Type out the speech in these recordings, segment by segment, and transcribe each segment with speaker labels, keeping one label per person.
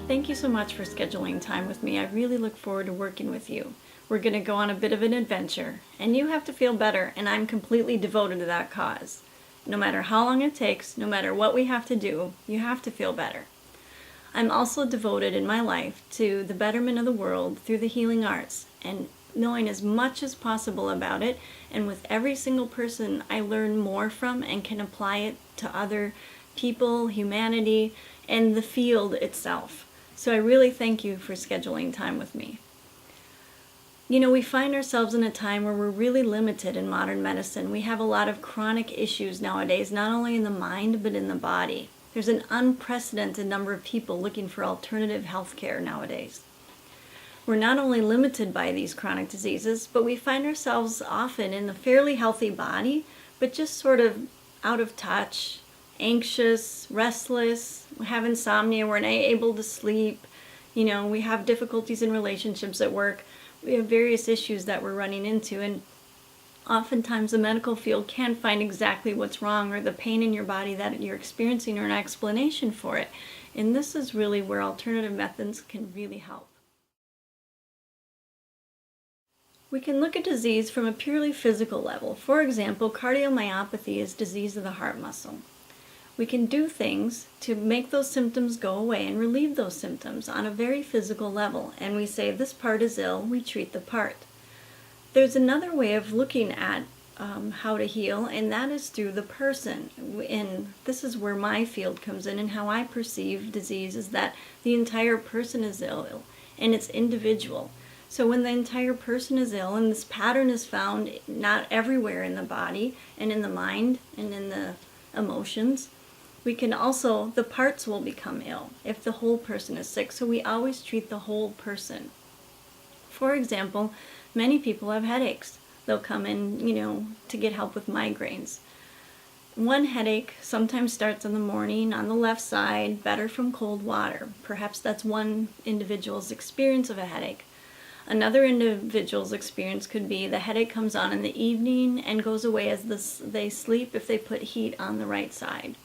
Speaker 1: Thank you so much for scheduling time with me. I really look forward to working with you. We're going to go on a bit of an adventure, and you have to feel better, and I'm completely devoted to that cause. No matter how long it takes, no matter what we have to do, you have to feel better. I'm also devoted in my life to the betterment of the world through the healing arts and knowing as much as possible about it, and with every single person I learn more from and can apply it to other people, humanity, and the field itself. So I really thank you for scheduling time with me. You know, we find ourselves in a time where we're really limited in modern medicine. We have a lot of chronic issues nowadays, not only in the mind, but in the body. There's an unprecedented number of people looking for alternative health care nowadays. We're not only limited by these chronic diseases, but we find ourselves often in a fairly healthy body, but just sort of out of touch, anxious, restless, we have insomnia, we're not able to sleep, we have difficulties in relationships at work. We have various issues that we're running into, and oftentimes the medical field can't find exactly what's wrong or the pain in your body that you're experiencing or an explanation for it. And this is really where alternative methods can really help. We can look at disease from a purely physical level. For example, cardiomyopathy is disease of the heart muscle. We can do things to make those symptoms go away and relieve those symptoms on a very physical level. And we say this part is ill, we treat the part. There's another way of looking at how to heal, and that is through the person. And this is where my field comes in, and how I perceive disease is that the entire person is ill, and it's individual. So when the entire person is ill, and this pattern is found not everywhere in the body, and in the mind, and in the emotions, we can also, the parts will become ill if the whole person is sick. So we always treat the whole person. For example, many people have headaches. They'll come in, to get help with migraines. One headache sometimes starts in the morning on the left side, better from cold water. Perhaps that's one individual's experience of a headache. Another individual's experience could be the headache comes on in the evening and goes away as they sleep if they put heat on the right side.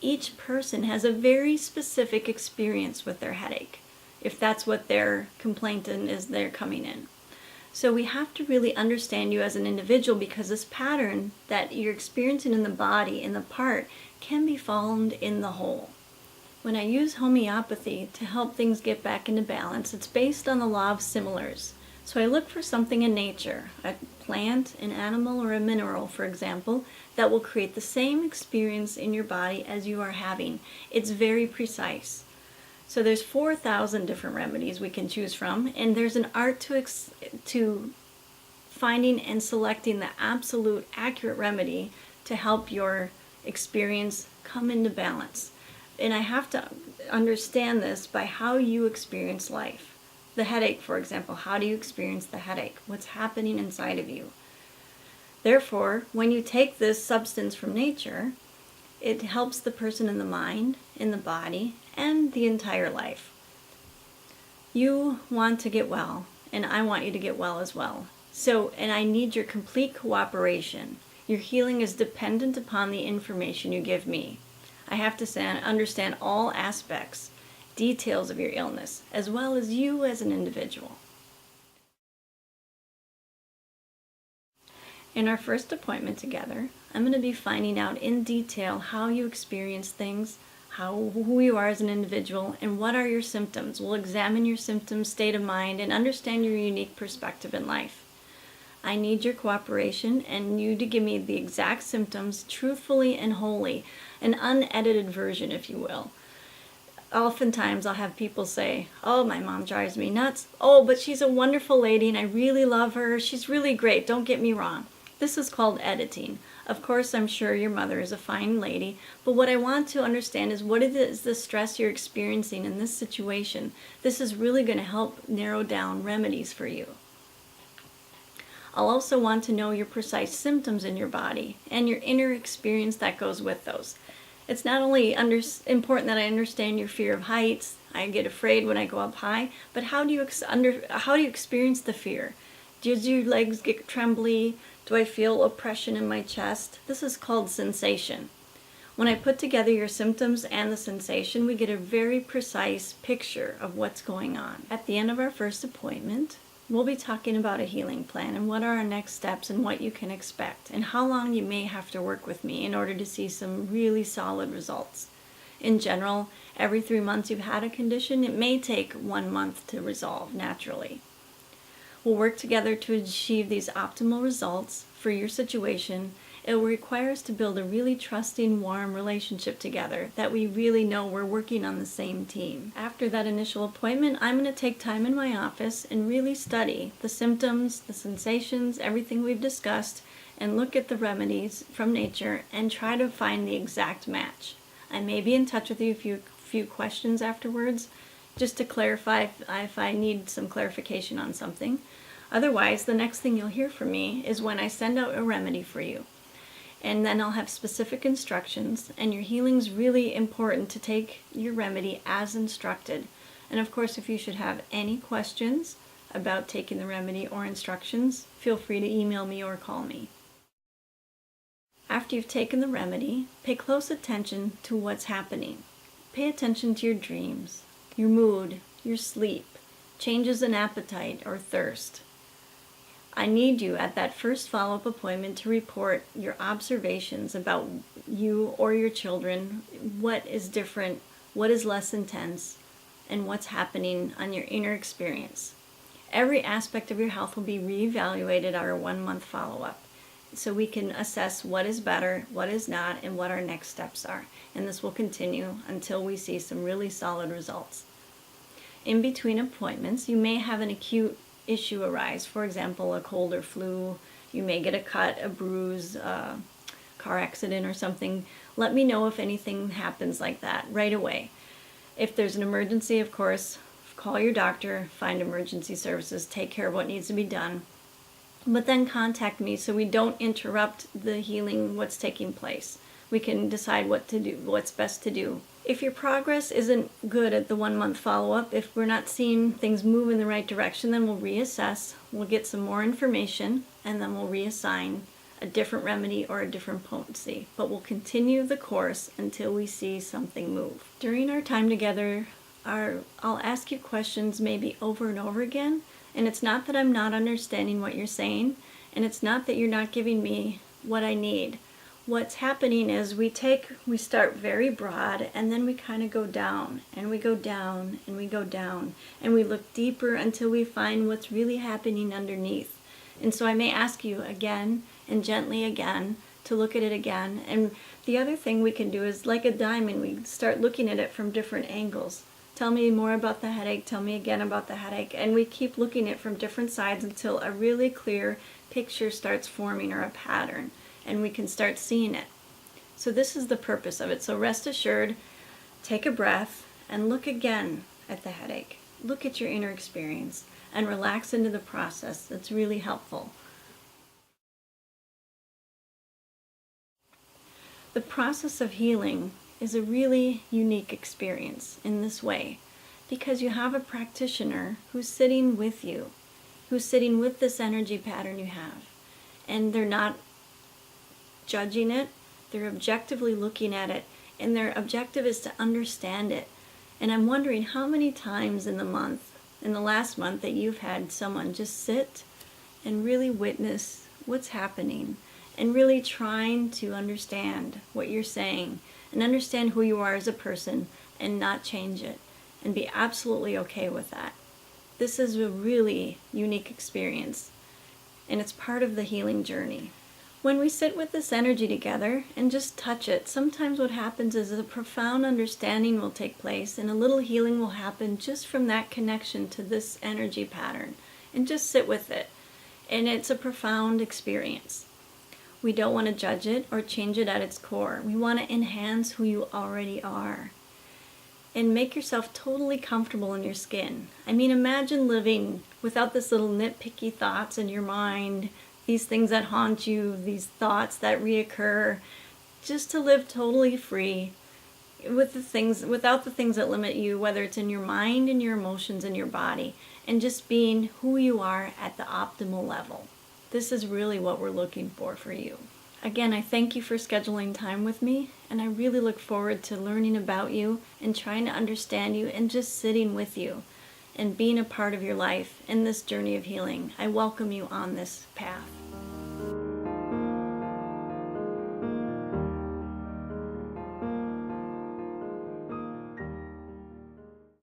Speaker 1: Each person has a very specific experience with their headache, if that's what their complaint is they're coming in. So we have to really understand you as an individual, because this pattern that you're experiencing in the body, in the part, can be found in the whole. When I use homeopathy to help things get back into balance, it's based on the law of similars. So I look for something in nature, a plant, an animal, or a mineral, for example, that will create the same experience in your body as you are having. It's very precise. So there's 4,000 different remedies we can choose from, and there's an art to finding and selecting the absolute accurate remedy to help your experience come into balance. And I have to understand this by how you experience life. The headache, for example, how do you experience the headache? What's happening inside of you? Therefore, when you take this substance from nature, it helps the person in the mind, in the body, and the entire life. You want to get well, and I want you to get well as well. And I need your complete cooperation. Your healing is dependent upon the information you give me. I have to understand all aspects, details of your illness, as well as you as an individual. In our first appointment together, I'm going to be finding out in detail how you experience things, who you are as an individual, and what are your symptoms. We'll examine your symptoms, state of mind, and understand your unique perspective in life. I need your cooperation and you to give me the exact symptoms, truthfully and wholly, an unedited version, if you will. Oftentimes I'll have people say, oh, my mom drives me nuts. Oh, but she's a wonderful lady and I really love her. She's really great, don't get me wrong. This is called editing. Of course, I'm sure your mother is a fine lady, but what I want to understand is what is the stress you're experiencing in this situation. This is really going to help narrow down remedies for you. I'll also want to know your precise symptoms in your body and your inner experience that goes with those. It's not only important that I understand your fear of heights. I get afraid when I go up high, but how do you experience the fear? Do your legs get trembly? Do I feel oppression in my chest? This is called sensation. When I put together your symptoms and the sensation, we get a very precise picture of what's going on. At the end of our first appointment, we'll be talking about a healing plan and what are our next steps and what you can expect and how long you may have to work with me in order to see some really solid results. In general, every 3 months you've had a condition, it may take 1 month to resolve naturally. We'll work together to achieve these optimal results for your situation. It will require us to build a really trusting, warm relationship together that we really know we're working on the same team. After that initial appointment, I'm going to take time in my office and really study the symptoms, the sensations, everything we've discussed, and look at the remedies from nature and try to find the exact match. I may be in touch with you a few questions afterwards, just to clarify if I need some clarification on something. Otherwise, the next thing you'll hear from me is when I send out a remedy for you. And then I'll have specific instructions, and your healing's really important to take your remedy as instructed. And of course, if you should have any questions about taking the remedy or instructions, feel free to email me or call me. After you've taken the remedy, pay close attention to what's happening. Pay attention to your dreams, your mood, your sleep, changes in appetite or thirst. I need you at that first follow-up appointment to report your observations about you or your children, what is different, what is less intense, and what's happening on your inner experience. Every aspect of your health will be reevaluated at our 1-month follow-up, so we can assess what is better, what is not, and what our next steps are. And this will continue until we see some really solid results. In between appointments, you may have an acute issue arise. For example, a cold or flu. You may get a cut, a bruise, a car accident or something. Let me know if anything happens like that right away. If there's an emergency, of course, call your doctor, find emergency services, take care of what needs to be done. But then contact me so we don't interrupt the healing, what's taking place. We can decide what to do, what's best to do. If your progress isn't good at the 1-month follow-up, if we're not seeing things move in the right direction, then we'll reassess, we'll get some more information, and then we'll reassign a different remedy or a different potency. But we'll continue the course until we see something move. During our time together, I'll ask you questions maybe over and over again, and it's not that I'm not understanding what you're saying, and it's not that you're not giving me what I need. What's happening is we start very broad, and then we kind of go down, and we go down, and we go down, and we look deeper until we find what's really happening underneath. And so I may ask you again and gently again to look at it again. And the other thing we can do is, like a diamond, we start looking at it from different angles. Tell me more about the headache, tell me again about the headache, and we keep looking at it from different sides until a really clear picture starts forming, or a pattern, and we can start seeing it. So this is the purpose of it. So rest assured, take a breath and look again at the headache. Look at your inner experience and relax into the process. That's really helpful. The process of healing is a really unique experience in this way, because you have a practitioner who's sitting with you, who's sitting with this energy pattern you have, and they're not judging it, they're objectively looking at it, and their objective is to understand it. And I'm wondering how many times in the last month, that you've had someone just sit and really witness what's happening and really trying to understand what you're saying and understand who you are as a person and not change it and be absolutely okay with that. This is a really unique experience, and it's part of the healing journey. When we sit with this energy together and just touch it, sometimes what happens is a profound understanding will take place, and a little healing will happen just from that connection to this energy pattern. And just sit with it. And it's a profound experience. We don't want to judge it or change it at its core. We want to enhance who you already are. And make yourself totally comfortable in your skin. I mean, imagine living without this little nitpicky thoughts in your mind, these things that haunt you, these thoughts that reoccur, just to live totally free without the things that limit you, whether it's in your mind and your emotions and your body, and just being who you are at the optimal level. This is really what we're looking for you. Again, I thank you for scheduling time with me, and I really look forward to learning about you and trying to understand you and just sitting with you and being a part of your life in this journey of healing. I welcome you on this path.